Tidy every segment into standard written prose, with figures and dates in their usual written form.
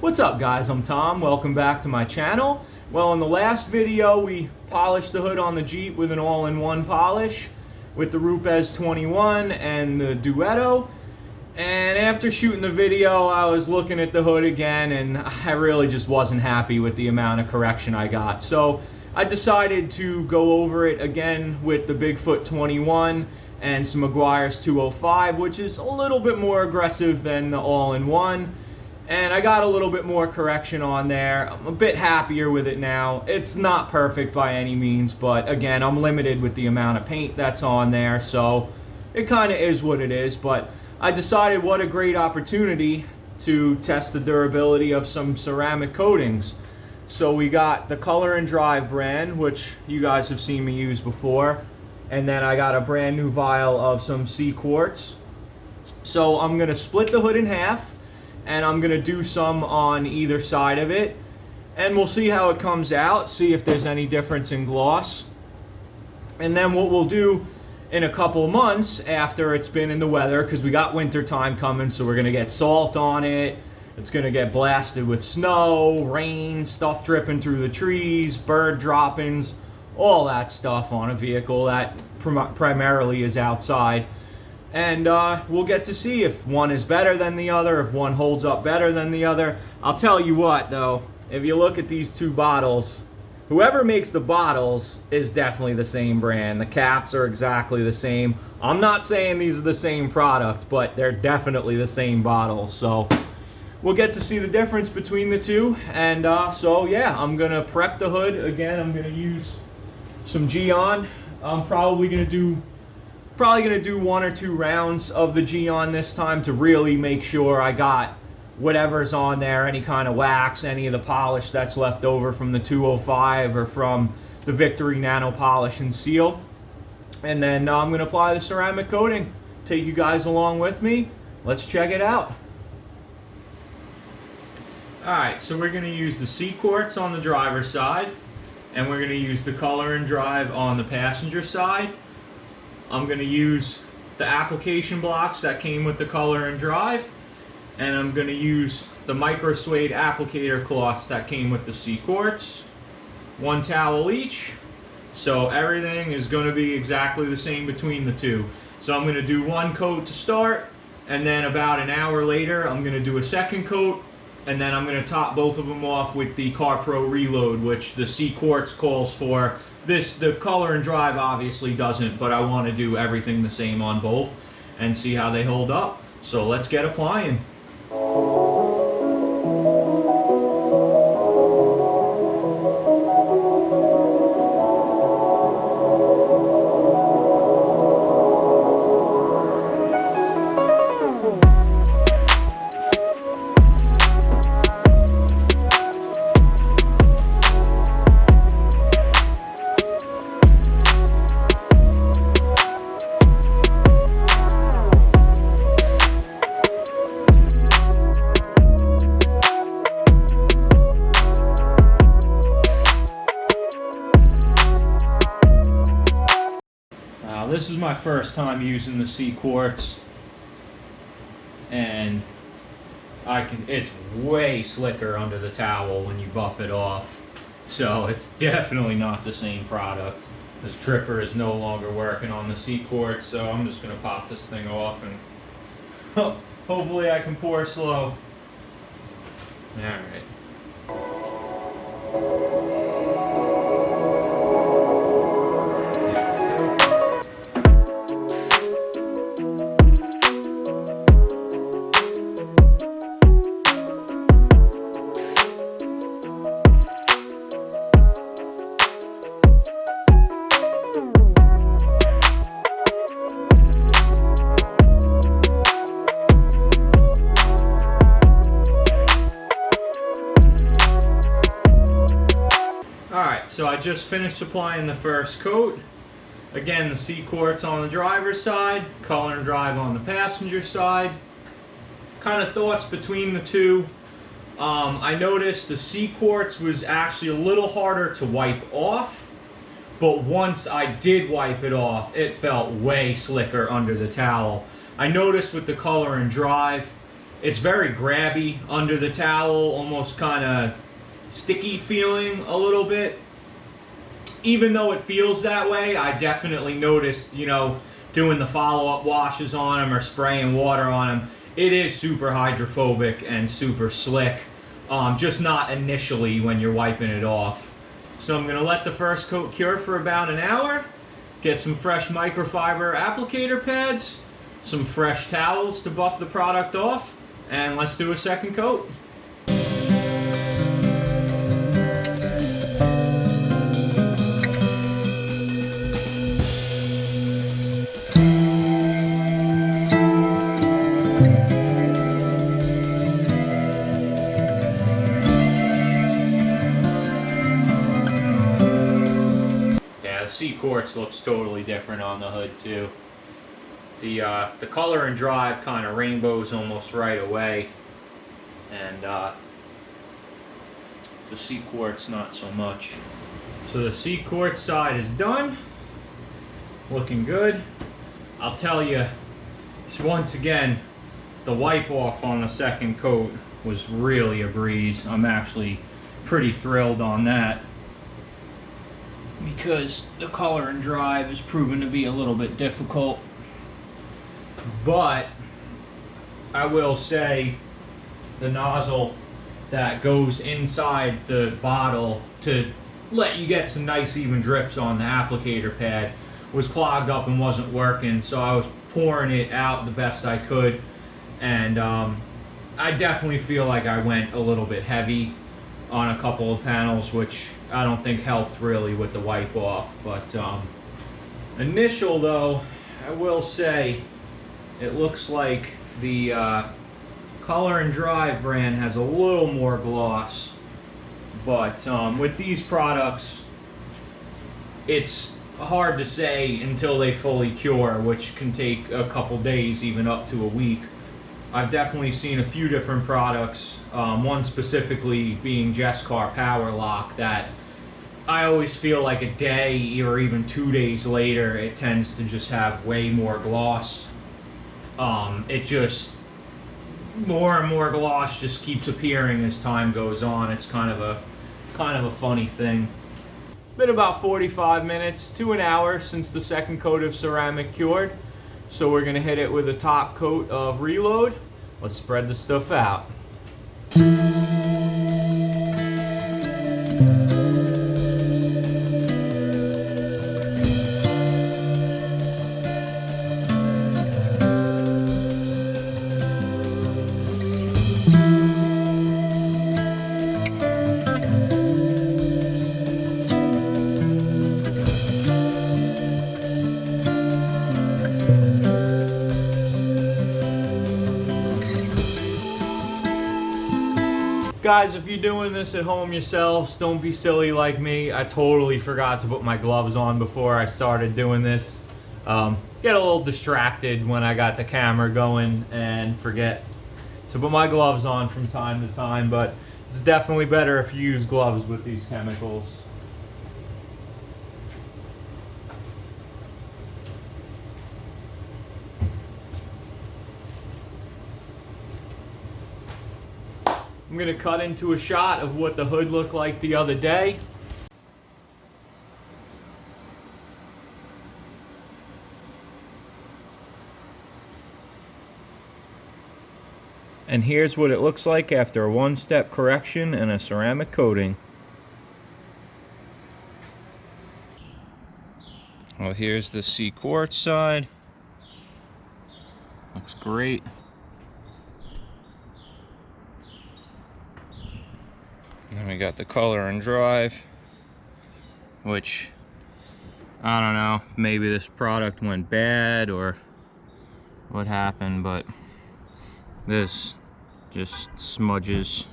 What's up guys, I'm Tom, welcome back to my channel. Well, in the last video we polished the hood on the Jeep with an all-in-one polish with the Rupes 21 and the Duetto. And after shooting the video I was looking at the hood again and I really just wasn't happy with the amount of correction I got. So I decided to go over it again with the Bigfoot 21 and some Meguiar's 205, which is a little bit more aggressive than the all-in-one. And I got a little bit more correction on there. I'm a bit happier with it now. It's not perfect by any means, but again, I'm limited with the amount of paint that's on there, so it kind of is what it is. But I decided what a great opportunity to test the durability of some ceramic coatings. So we got the Color and Drive brand, which you guys have seen me use before. And then I got a brand new vial of some CQuartz. So I'm going to split the hood in half, and I'm gonna do some on either side of it, and we'll see how it comes out, see if there's any difference in gloss. And then what we'll do in a couple months after it's been in the weather, because we got winter time coming, so we're gonna get salt on it, it's gonna get blasted with snow, rain, stuff dripping through the trees, bird droppings, all that stuff on a vehicle that primarily is outside. And we'll get to see if one is better than the other, if one holds up better than the other. I'll tell you what though, if you look at these two bottles, whoever makes the bottles is definitely the same brand. The caps are exactly the same. I'm not saying these are the same product, but they're definitely the same bottles. So we'll get to see the difference between the two. And so yeah, I'm gonna prep the hood. Again, I'm gonna use some Geon. I'm probably gonna do 1 or 2 rounds of the Geon this time to really make sure I got whatever's on there, any kind of wax, any of the polish that's left over from the 205 or from the Victory Nano Polish and Seal. And then I'm going to apply the ceramic coating. Take you guys along with me. Let's check it out. Alright, so we're going to use the CQuartz on the driver's side, and we're going to use the Color and Drive on the passenger side. I'm going to use the application blocks that came with the Color and Drive, and I'm going to use the micro suede applicator cloths that came with the CQuartz. 1 towel each, so everything is going to be exactly the same between the two. So I'm going to do 1 coat to start, and then about an hour later I'm going to do a 2nd coat, and then I'm going to top both of them off with the CarPro Reload, which the CQuartz calls for. The Color and Drive obviously doesn't, but I want to do everything the same on both and see how they hold up. So let's get applying. This is my first time using the CQuartz, and it's way slicker under the towel when you buff it off, so it's definitely not the same product. This tripper is no longer working on the CQuartz, so I'm just going to pop this thing off and hopefully I can pour slow. Alright. So I just finished applying the first coat. Again, the CQuartz on the driver's side, Color and Drive on the passenger side. Kind of thoughts between the two. I noticed the CQuartz was actually a little harder to wipe off, but once I did wipe it off, it felt way slicker under the towel. I noticed with the Color and Drive, It's very grabby under the towel, almost kind of sticky feeling a little bit. Even though it feels that way, I definitely noticed, you know, doing the follow-up washes on them or spraying water on them, it is super hydrophobic and super slick. Just not initially when you're wiping it off. So I'm gonna let the first coat cure for about an hour, get some fresh microfiber applicator pads, some fresh towels to buff the product off, and let's do a second coat. CQuartz looks totally different on the hood too. The color and drive kind of rainbows almost right away, and the CQuartz not so much. So the CQuartz side is done, looking good. I'll tell you, once again, the wipe off on the second coat was really a breeze. I'm actually pretty thrilled on that, because the color and drive has proven to be a little bit difficult. But I will say the nozzle that goes inside the bottle to let you get some nice even drips on the applicator pad was clogged up and wasn't working, so I was pouring it out the best I could, and I definitely feel like I went a little bit heavy on a couple of panels, which I don't think helped really with the wipe off. But initial though, I will say it looks like the Color and Drive brand has a little more gloss, but with these products it's hard to say until they fully cure, which can take a couple days, even up to a week. I've definitely seen a few different products, one specifically being Jescar Power Lock, that I always feel like a day or even 2 days later it tends to just have way more gloss. It just, more and more gloss just keeps appearing as time goes on. It's kind of a funny thing. Been about 45 minutes to an hour since the second coat of ceramic cured. So we're gonna hit it with a top coat of Reload. Let's spread the stuff out. Guys, if you're doing this at home yourselves, don't be silly like me. I totally forgot to put my gloves on before I started doing this. Get a little distracted when I got the camera going and forget to put my gloves on from time to time, but it's definitely better if you use gloves with these chemicals. I'm going to cut into a shot of what the hood looked like the other day. And here's what it looks like after a one-step correction and a ceramic coating. Well, here's the CQuartz side. Looks great. And we got the Color and Drive, which I don't know if maybe this product went bad or what happened, but this just smudges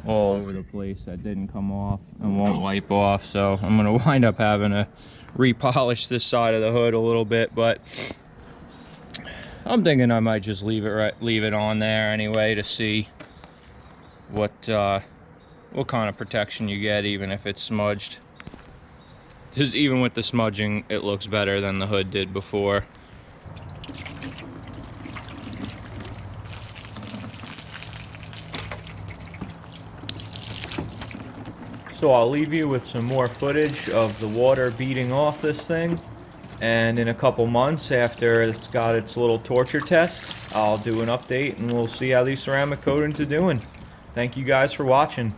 all over the place. That didn't come off and won't wipe off, so I'm gonna wind up having to repolish this side of the hood a little bit, but I'm thinking I might just leave it on there anyway to see what kind of protection you get, even if it's smudged. Just even with the smudging, it looks better than the hood did before. So I'll leave you with some more footage of the water beating off this thing. And in a couple months, after it's got its little torture tests, I'll do an update and we'll see how these ceramic coatings are doing. Thank you guys for watching.